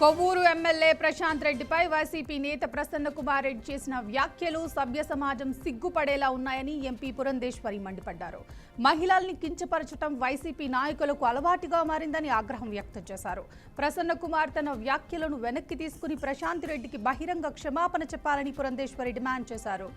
Kovvur MLA Prashanth రెడ్డిపై YCP నేత ప్రసన్న కుమార్ రెడ్డి చేసిన వ్యాఖ్యలు సభ్య సమాజం సిగ్గుపడేలా ఉన్నాయని ఎంపీ పురంధేశ్వరి మండిపడ్డారు. మహిళల్ని కించపరచడం వైసీపీ నాయకులకు అలవాటుగా మారిందని ఆగ్రహం వ్యక్తం చేశారు. ప్రసన్న కుమార్ తన వ్యాఖ్యలను వెనక్కి తీసుకుని ప్రశాంత్ రెడ్డికి బహిరంగ క్షమాపణ చెప్పాలని పురంధేశ్వరి డిమాండ్ చేశారు.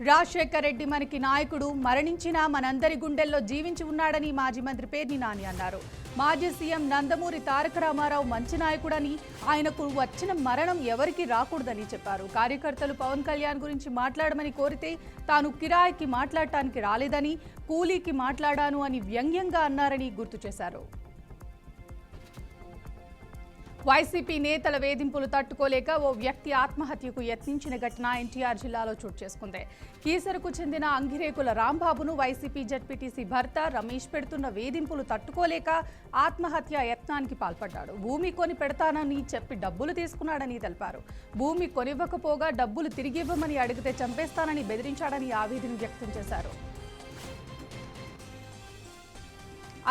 రాజశేఖర్ రెడ్డి మనకి నాయకుడు, మరణించినా మనందరి గుండెల్లో జీవించి ఉన్నాడని మాజీ మంత్రి పేర్ని నాని అన్నారు. మాజీ సీఎం నందమూరి తారక రామారావు మంచి నాయకుడని, ఆయనకు వచ్చిన మరణం ఎవరికి రాకూడదని చెప్పారు. కార్యకర్తలు పవన్ కళ్యాణ్ గురించి మాట్లాడమని కోరితే తాను కిరాయికి మాట్లాడటానికి రాలేదని, కూలీకి మాట్లాడాను అని వ్యంగ్యంగా అన్నారని గుర్తు చేశారు. వైసీపీ నేతల వేధింపులు తట్టుకోలేక ఓ వ్యక్తి ఆత్మహత్యకు యత్నించిన ఘటన ఎన్టీఆర్ జిల్లాలో చోటు చేసుకుంది. కీసరకు చెందిన అంగిరేకుల రాంబాబును వైసీపీ జడ్పీటీసీ భర్త రమేష్ పెడుతున్న వేధింపులు తట్టుకోలేక ఆత్మహత్య యత్నానికి పాల్పడ్డాడు. భూమి కొని పెడతానని చెప్పి డబ్బులు తీసుకున్నాడని తెలిపారు. భూమి కొనివ్వకపోగా డబ్బులు తిరిగివ్వమని అడిగితే చంపేస్తానని బెదిరించాడని ఆవేదన వ్యక్తం చేశారు.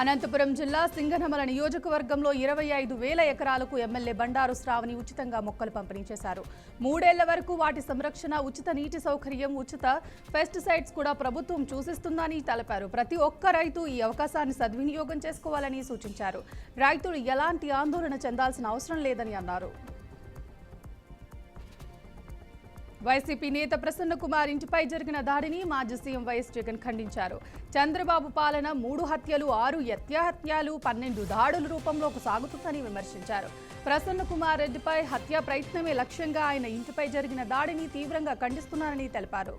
అనంతపురం జిల్లా సింగనమల నియోజకవర్గంలో 25,000 ఎకరాలకు ఎమ్మెల్యే బండారు శ్రావణి ఉచితంగా మొక్కలు పంపిణీ చేశారు. 3 ఏళ్ల వరకు వాటి సంరక్షణ, ఉచిత నీటి సౌకర్యం, ఉచిత పెస్టిసైడ్స్ కూడా ప్రభుత్వం చూసిస్తుందని తెలిపారు. ప్రతి ఒక్క రైతు ఈ అవకాశాన్ని సద్వినియోగం చేసుకోవాలని సూచించారు. రైతులు ఎలాంటి ఆందోళన చెందాల్సిన అవసరం లేదని అన్నారు. వైసీపీ నేత ప్రసన్న కుమార్ ఇంటిపై జరిగిన దాడిని మాజీ సీఎం వైఎస్ జగన్ ఖండించారు. చంద్రబాబు పాలన 3 హత్యలు, 6 యత్యాహత్యాలు, 12 దాడుల రూపంలో సాగుతుందని విమర్శించారు. ప్రసన్న కుమార్ రెడ్డిపై హత్యా ప్రయత్నమే లక్ష్యంగా ఆయన ఇంటిపై జరిగిన దాడిని తీవ్రంగా ఖండిస్తున్నారని తెలిపారు.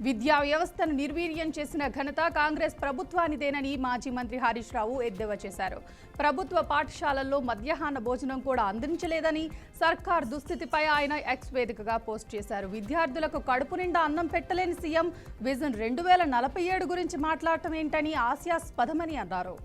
విద్యా వ్యవస్థను నిర్వీర్యం చేసిన ఘనత కాంగ్రెస్ ప్రభుత్వానిదేనని మాజీ మంత్రి హరీష్ రావు ఎద్దేవా చేశారు. ప్రభుత్వ పాఠశాలల్లో మధ్యాహ్న భోజనం కూడా అందించలేదని, సర్కార్ దుస్థితిపై ఆయన ఎక్స్ వేదికగా పోస్ట్ చేశారు. విద్యార్థులకు కడుపు నిండా అన్నం పెట్టలేని సీఎం విజన్ 2047 గురించి మాట్లాడటం ఏంటని హాస్యాస్పదమని అన్నారు.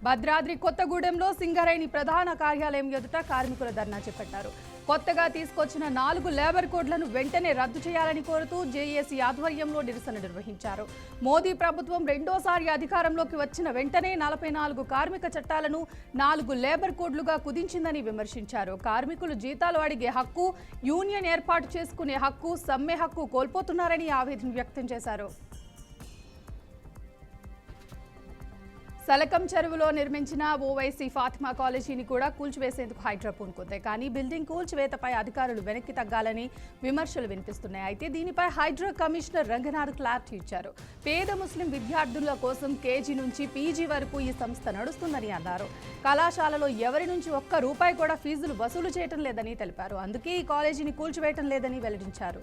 భద్రాద్రి కొత్తగూడెంలో సింగరేణి ప్రధాన కార్యాలయం ఎదుట కార్మికుల ధర్నా చేపట్టారు. కొత్తగా తీసుకొచ్చిన 4 లేబర్ కోడ్లను వెంటనే రద్దు చేయాలని కోరుతూ జేఏసీ ఆధ్వర్యంలో నిరసన నిర్వహించారు. మోదీ ప్రభుత్వం రెండోసారి అధికారంలోకి వచ్చిన వెంటనే 44 కార్మిక చట్టాలను 4 లేబర్ కోడ్లుగా కుదించిందని విమర్శించారు. కార్మికులు జీతాలు అడిగే హక్కు, యూనియన్ ఏర్పాటు చేసుకునే హక్కు, సమ్మె హక్కు కోల్పోతున్నారని ఆవేదన వ్యక్తం చేశారు. సలకం చెరువులో నిర్మించిన ఓవైసీ ఫాతిమా కాలేజీని కూడా కూల్చివేసేందుకు హైడ్రా పూనుకుంది. కానీ బిల్డింగ్ కూల్చివేతపై అధికారులు వెనక్కి తగ్గాలని విమర్శలు వినిపిస్తున్నాయి. అయితే దీనిపై హైడ్రా కమిషనర్ రంగనాథ్ క్లారిటీ ఇచ్చారు. పేద ముస్లిం విద్యార్థుల కోసం కేజీ నుంచి పీజీ వరకు ఈ సంస్థ నడుస్తుందని అన్నారు. కళాశాలలో ఎవరి నుంచి ఒక్క రూపాయి కూడా ఫీజులు వసూలు చేయడం లేదని తెలిపారు. అందుకే ఈ కాలేజీని కూల్చివేయడం లేదని వెల్లడించారు.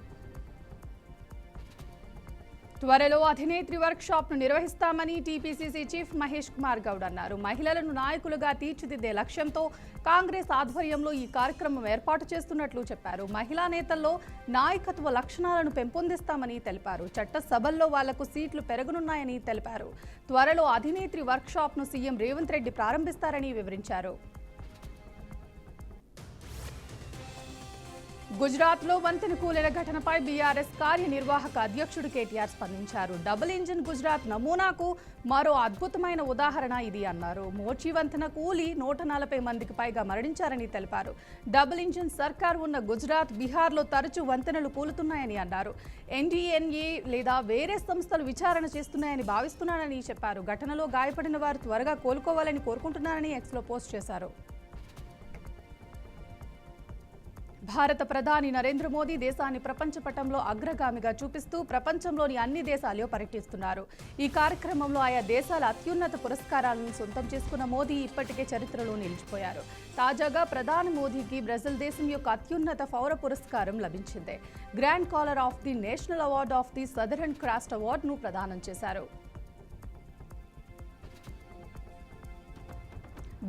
త్వరలో అధినేత్రి వర్క్ షాప్ ను నిర్వహిస్తామని టీపీసీసీ చీఫ్ మహేష్ కుమార్ గౌడ్ అన్నారు. మహిళలను నాయకులుగా తీర్చిదిద్దే లక్ష్యంతో కాంగ్రెస్ ఆధ్వర్యంలో ఈ కార్యక్రమం ఏర్పాటు చేస్తున్నట్లు చెప్పారు. మహిళా నేతల్లో నాయకత్వ లక్షణాలను పెంపొందిస్తామని తెలిపారు. చట్టసభల్లో వాళ్లకు సీట్లు పెరగనున్నాయని తెలిపారు. త్వరలో అధినేత్రి వర్క్ షాప్ ను సీఎం రేవంత్ రెడ్డి ప్రారంభిస్తారని వివరించారు. గుజరాత్లో వంతెన కూలిన ఘటనపై బీఆర్ఎస్ కార్యనిర్వాహక అధ్యక్షుడు కేటీఆర్ స్పందించారు. డబుల్ ఇంజిన్ గుజరాత్ నమూనాకు మరో అద్భుతమైన ఉదాహరణ ఇది అన్నారు. మోచి వంతెన కూలి 140 మందికి పైగా మరణించారని తెలిపారు. డబుల్ ఇంజిన్ సర్కార్ ఉన్న గుజరాత్, బీహార్లో తరచూ వంతెనలు కూలుతున్నాయని అన్నారు. ఎన్డీఎన్ఏ లేదా వేరే సంస్థలు విచారణ చేస్తున్నాయని భావిస్తున్నానని చెప్పారు. ఘటనలో గాయపడిన వారు త్వరగా కోలుకోవాలని కోరుకుంటున్నారని ఎక్స్లో పోస్ట్ చేశారు. భారత ప్రధాని నరేంద్ర మోదీ దేశాన్ని ప్రపంచ పటంలో అగ్రగామిగా చూపిస్తూ ప్రపంచంలోని అన్ని దేశాల్లో పర్యటిస్తున్నారు. ఈ కార్యక్రమంలో ఆయా దేశాల అత్యున్నత పురస్కారాలను సొంతం చేసుకున్న మోదీ ఇప్పటికే చరిత్రలో నిలిచిపోయారు. తాజాగా ప్రధాని మోదీకి బ్రెజిల్ దేశం యొక్క అత్యున్నత పౌర పురస్కారం లభించింది. Grand collar of the national award of the southern cross అవార్డును ప్రదానం చేశారు.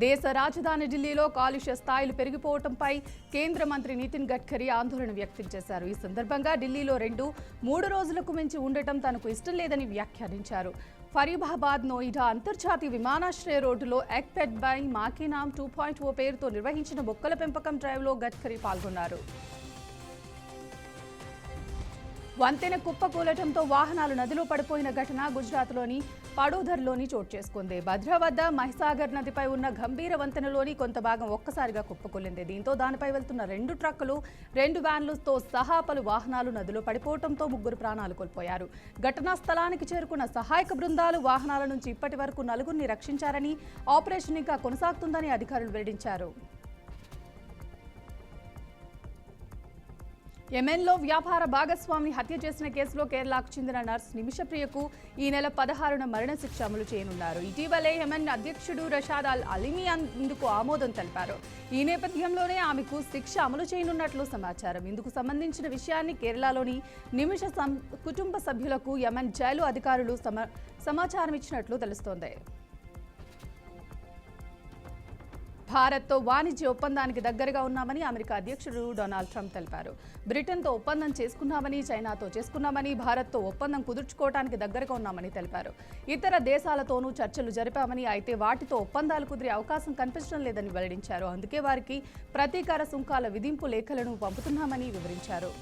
దేశ రాజధాని ఢిల్లీలో కాలుష్య స్థాయిలు పెరిగిపోవడంపై కేంద్ర మంత్రి నితిన్ గడ్కరీ ఆందోళన వ్యక్తం చేశారు. ఈ సందర్భంగా ఢిల్లీలో 2-3 రోజులకు మించి ఉండటం తనకు ఇష్టం లేదని వ్యాఖ్యానించారు. ఫరీదాబాద్ నోయిడా అంతర్జాతీయ విమానాశ్రయ రోడ్డులో ఎక్ పెట్ బై మాకేనామ్ 2.0 పేరుతో నిర్వహించిన మొక్కల పెంపకం డ్రైవ్లో గడ్కరీ పాల్గొన్నారు. వంతెన కుప్పకూలటంతో వాహనాలు నదిలో పడిపోయిన ఘటన గుజరాత్లోని పడోదర్లోని చోటు చేసుకుంది. భద్ర వద్ద మహిసాగర్ నదిపై ఉన్న గంభీర వంతెనలోని కొంత భాగం ఒక్కసారిగా కుప్పకూలింది. దీంతో దానిపై వెళ్తున్న 2 ట్రక్కులు 2 వ్యాన్లతో సహా పలు వాహనాలు నదిలో పడిపోవడంతో 3 ప్రాణాలు కోల్పోయారు. ఘటనా స్థలానికి చేరుకున్న సహాయక బృందాలు వాహనాల నుంచి ఇప్పటి వరకు 4ని రక్షించారని, ఆపరేషన్ ఇంకా కొనసాగుతుందని అధికారులు వెల్లడించారు. యెమెన్లో వ్యాపార భాగస్వామిని హత్య చేసిన కేసులో కేరళకు చెందిన నర్స్ నిమిషప్రియకు ఈ నెల 16న మరణశిక్ష అమలు చేయనున్నారు. ఇటీవలే యెమెన్ అధ్యక్షుడు రషాద్ అల్ అలిమి ఇందుకు ఆమోదం తెలిపారు. ఈ నేపథ్యంలోనే ఆమెకు శిక్ష అమలు చేయనున్నట్లు సమాచారం. ఇందుకు సంబంధించిన విషయాన్ని కేరళలోని నిమిష కుటుంబ సభ్యులకు యెమెన్ జైలు అధికారులు సమాచారం ఇచ్చినట్లు తెలుస్తోంది. భారత్తో వాణిజ్య ఒప్పందానికి దగ్గరగా ఉన్నామని అమెరికా అధ్యక్షుడు డొనాల్డ్ ట్రంప్ తెలిపారు. బ్రిటన్తో ఒప్పందం చేసుకున్నామని, చైనాతో చేసుకున్నామని, భారత్తో ఒప్పందం కుదుర్చుకోవడానికి దగ్గరగా ఉన్నామని తెలిపారు. ఇతర దేశాలతోనూ చర్చలు జరిపామని, అయితే వాటితో ఒప్పందాలు కుదిరే అవకాశం కనిపించడం లేదని వెల్లడించారు. అందుకే వారికి ప్రతీకార సుంకాల విధింపు లేఖలను పంపుతున్నామని వివరించారు.